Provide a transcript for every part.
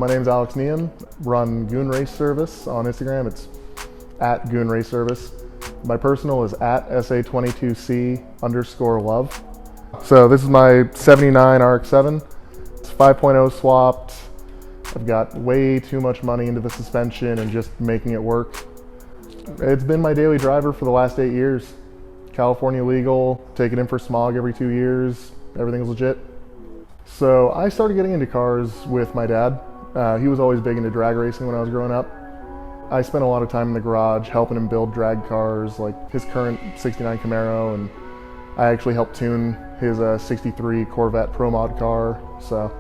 my name's Nehem. Run Goon Race Service on Instagram. It's at Goon Race Service. My personal is at SA22C_love. So this is my 79 RX-7. It's 5.0 swapped. I've got way too much money into the suspension and just making it work. It's been my daily driver for the last 8 years. California legal, take it in for smog every 2 years. Everything's legit. So I started getting into cars with my dad. He was always big into drag racing when I was growing up. I spent a lot of time in the garage helping him build drag cars, like his current 69 Camaro, and I actually helped tune his 63 Corvette Pro Mod car. So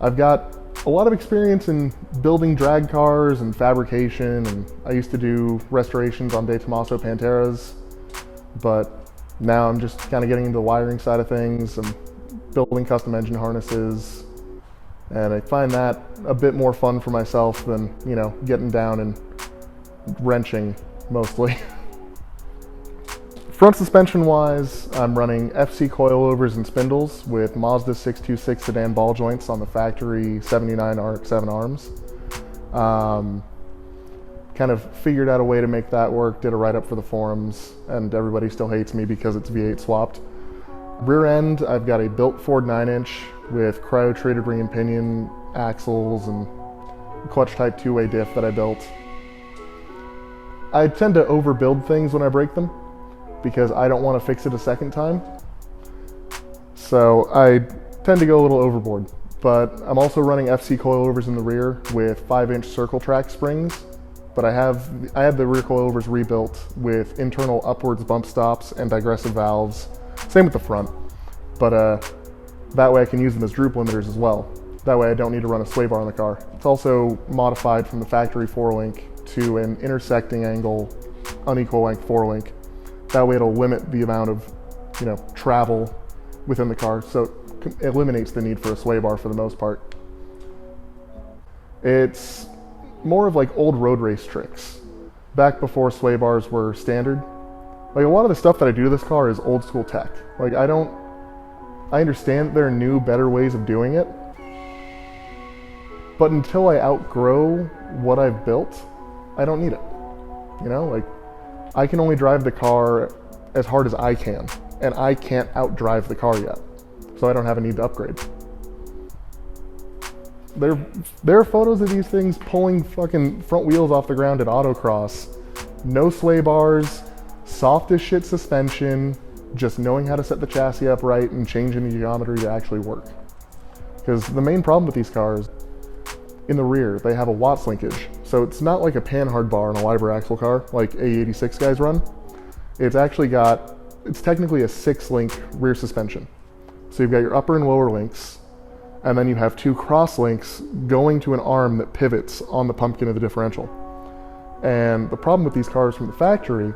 I've got a lot of experience in building drag cars and fabrication, and I used to do restorations on De Tomaso Panteras, but now I'm just kind of getting into the wiring side of things and building custom engine harnesses, and I find that a bit more fun for myself than, you know, getting down and wrenching mostly. Front suspension wise, I'm running FC coilovers and spindles with MAZDA 626 sedan ball joints on the factory 79 RX-7 arms. Kind of figured out a way to make that work, did a write-up for the forums, and everybody still hates me because it's V8 swapped. Rear end, I've got a built Ford 9-inch with cryo-treated ring and pinion axles and clutch type 2-way diff that I built. I tend to overbuild things when I break them because I don't want to fix it a second time. So I tend to go a little overboard, but I'm also running FC coilovers in the rear with 5-inch circle track springs, but I had the rear coilovers rebuilt with internal upwards bump stops and digressive valves. Same with the front, but that way I can use them as droop limiters as well. That way I don't need to run a sway bar on the car. It's also modified from the factory 4-link to an intersecting angle, unequal length 4-link. That way it'll limit the amount of, you know, travel within the car, so it eliminates the need for a sway bar for the most part. It's more of like old road race tricks, back before sway bars were standard. Like, a lot of the stuff that I do to this car is old school tech. Like, I understand that there are new, better ways of doing it, but until I outgrow what I've built, I don't need it. You know, like, I can only drive the car as hard as I can, and I can't outdrive the car yet, so I don't have a need to upgrade. There are photos of these things pulling fucking front wheels off the ground at autocross. No sway bars, soft as shit suspension, just knowing how to set the chassis up right and changing the geometry to actually work. Because the main problem with these cars, in the rear, they have a Watts linkage. So it's not like a panhard bar on a Liber axle car like A86 guys run. It's technically a 6-link rear suspension. So you've got your upper and lower links, and then you have 2 cross links going to an arm that pivots on the pumpkin of the differential. And the problem with these cars from the factory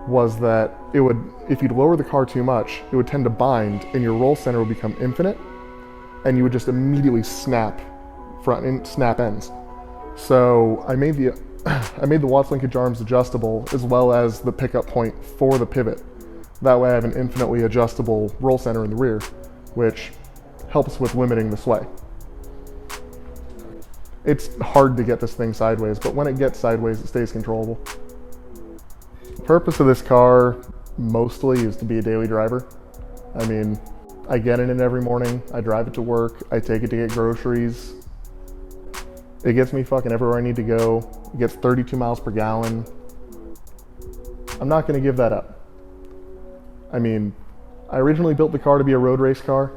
was that if you'd lower the car too much, it would tend to bind and your roll center would become infinite, and you would just immediately snap ends. So I made the Watts linkage arms adjustable, as well as the pickup point for the pivot. That way I have an infinitely adjustable roll center in the rear, which helps with limiting the sway. It's hard to get this thing sideways, but when it gets sideways, it stays controllable. The purpose of this car mostly is to be a daily driver. I mean, I get in it every morning, I drive it to work, I take it to get groceries. It gets me fucking everywhere I need to go. It gets 32 miles per gallon. I'm not gonna give that up. I mean, I originally built the car to be a road race car,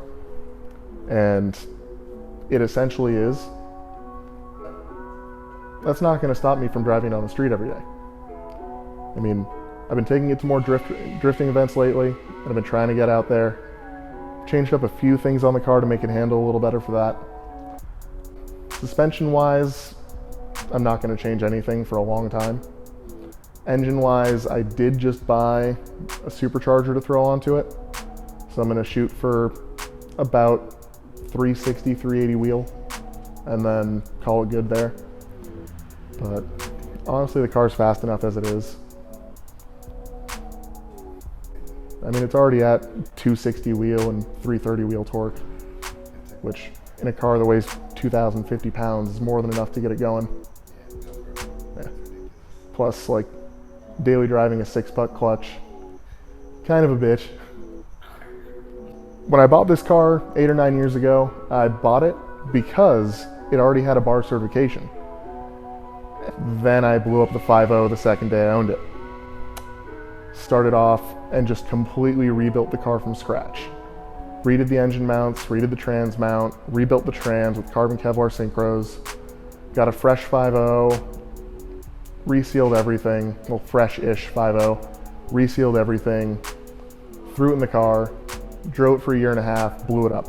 and it essentially is. That's not gonna stop me from driving on the street every day. I mean, I've been taking it to more drifting events lately, and I've been trying to get out there. Changed up a few things on the car to make it handle a little better for that. Suspension-wise, I'm not going to change anything for a long time. Engine-wise, I did just buy a supercharger to throw onto it, so I'm going to shoot for about 360, 380 wheel, and then call it good there. But honestly, the car's fast enough as it is. I mean, it's already at 260 wheel and 330 wheel torque, which in a car that weighs 2,050 pounds is more than enough to get it going. Yeah. Plus, like, daily driving a 6-puck clutch, kind of a bitch. When I bought this car 8 or 9 years ago, I bought it because it already had a bar certification. Then I blew up the 5.0 the second day I owned it. Started off and just completely rebuilt the car from scratch. Redid the engine mounts, redid the trans mount, rebuilt the trans with carbon Kevlar synchros, got a fresh 5.0, resealed everything, well, fresh-ish 5.0, resealed everything, threw it in the car, drove it for 1.5 years, blew it up.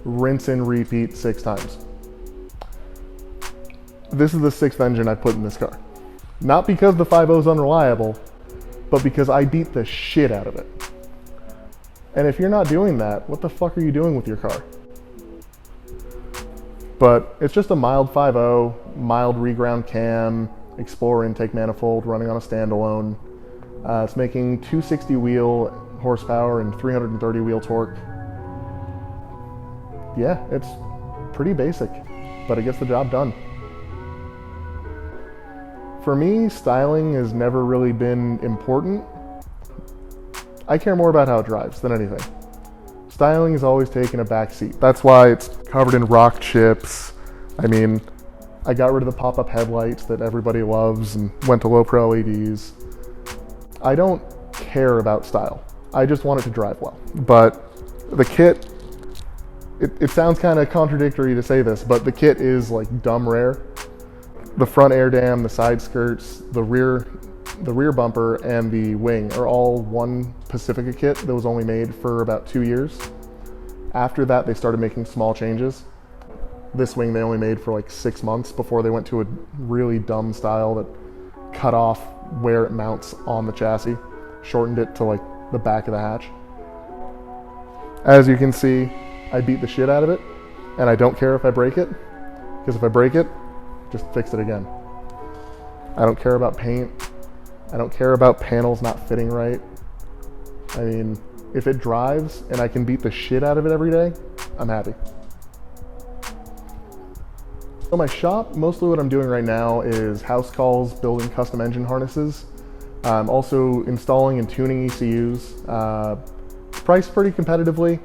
Rinse and repeat 6 times. This is the 6th engine I put in this car. Not because the 5.0 is unreliable, but because I beat the shit out of it. And if you're not doing that, what the fuck are you doing with your car? But it's just a mild 5.0, mild reground cam, Explorer intake manifold running on a standalone. It's making 260 wheel horsepower and 330 wheel torque. Yeah, it's pretty basic, but it gets the job done. For me, styling has never really been important. I care more about how it drives than anything. Styling has always taken a back seat. That's why it's covered in rock chips. I mean, I got rid of the pop-up headlights that everybody loves and went to low pro LEDs. I don't care about style. I just want it to drive well. But the kit, it sounds kind of contradictory to say this, but the kit is like dumb rare. The front air dam, the side skirts, the rear bumper, and the wing are all one Pacifica kit that was only made for about 2 years. After that, they started making small changes. This wing they only made for like 6 months before they went to a really dumb style that cut off where it mounts on the chassis, shortened it to like the back of the hatch. As you can see, I beat the shit out of it, and I don't care if I break it, because if I break it, just fix it again. I don't care about paint. I don't care about panels not fitting right. I mean, if it drives and I can beat the shit out of it every day, I'm happy. So my shop, mostly what I'm doing right now is house calls, building custom engine harnesses. I'm also installing and tuning ECUs, priced pretty competitively.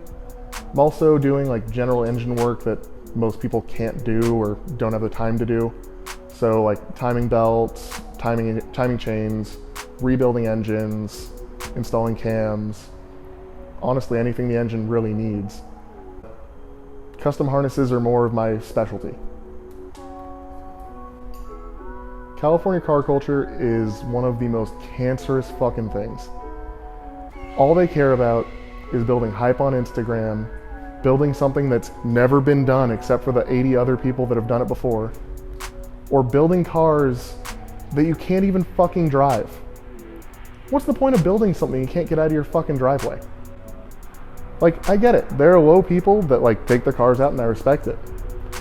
I'm also doing like general engine work that most people can't do or don't have the time to do. So like timing belts, timing chains, rebuilding engines, installing cams, honestly anything the engine really needs. Custom harnesses are more of my specialty. California car culture is one of the most cancerous fucking things. All they care about is building hype on Instagram, building something that's never been done except for the 80 other people that have done it before, or building cars that you can't even fucking drive. What's the point of building something you can't get out of your fucking driveway? Like, I get it. There are low people that like take their cars out and I respect it.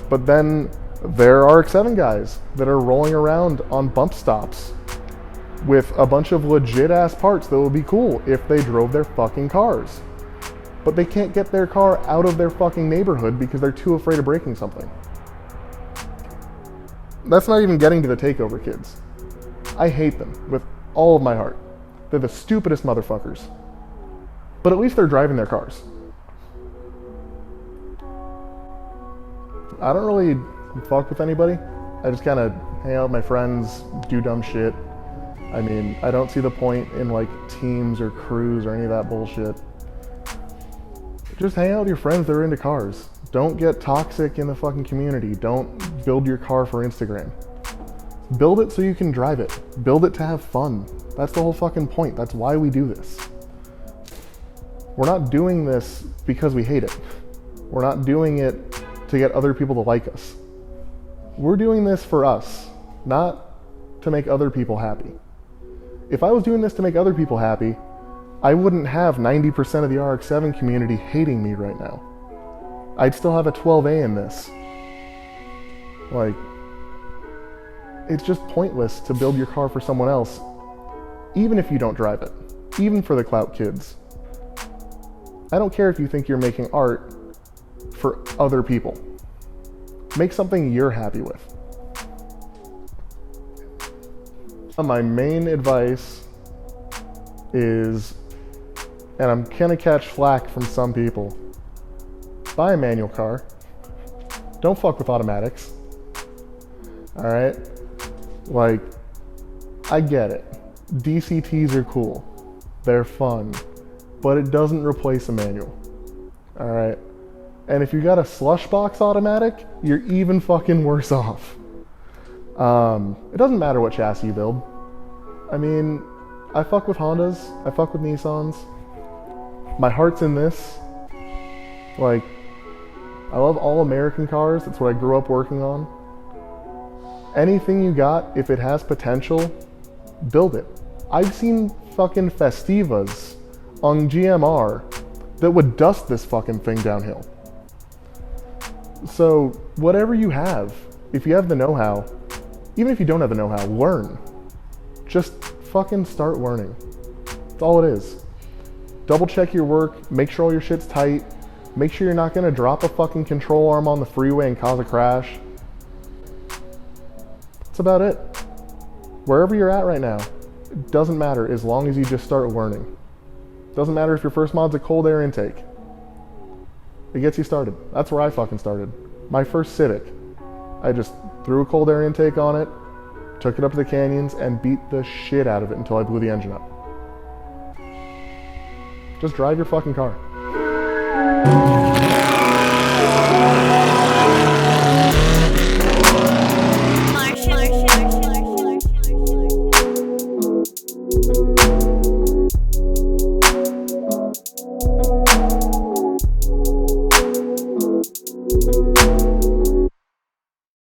But then there are RX-7 guys that are rolling around on bump stops with a bunch of legit ass parts that would be cool if they drove their fucking cars. But they can't get their car out of their fucking neighborhood because they're too afraid of breaking something. That's not even getting to the takeover kids. I hate them with all of my heart. They're the stupidest motherfuckers. But at least they're driving their cars. I don't really fuck with anybody. I just kind of hang out with my friends, do dumb shit. I mean, I don't see the point in like teams or crews or any of that bullshit. Just hang out with your friends that are into cars. Don't get toxic in the fucking community. Don't build your car for Instagram. Build it so you can drive it. Build it to have fun. That's the whole fucking point. That's why we do this. We're not doing this because we hate it. We're not doing it to get other people to like us. We're doing this for us, not to make other people happy. If I was doing this to make other people happy, I wouldn't have 90% of the RX-7 community hating me right now. I'd still have a 12A in this. Like, it's just pointless to build your car for someone else, even if you don't drive it, even for the clout kids. I don't care if you think you're making art for other people. Make something you're happy with. My main advice is, and I'm gonna catch flack from some people, buy a manual car. Don't fuck with automatics. Alright? Like, I get it. DCTs are cool. They're fun. But it doesn't replace a manual. Alright? And if you got a slush box automatic, you're even fucking worse off. It doesn't matter what chassis you build. I mean, I fuck with Hondas. I fuck with Nissans. My heart's in this. Like, I love all American cars. That's what I grew up working on. Anything you got, if it has potential, build it. I've seen fucking Festivas on GMR that would dust this fucking thing downhill. So, whatever you have, if you have the know-how, even if you don't have the know-how, learn. Just fucking start learning. That's all it is. Double check your work, make sure all your shit's tight, make sure you're not gonna drop a fucking control arm on the freeway and cause a crash. That's about it. Wherever you're at right now, it doesn't matter as long as you just start learning. Doesn't matter if your first mod's a cold air intake. It gets you started. That's where I fucking started. My first Civic. I just threw a cold air intake on it, took it up to the canyons, and beat the shit out of it until I blew the engine up. Just drive your fucking car.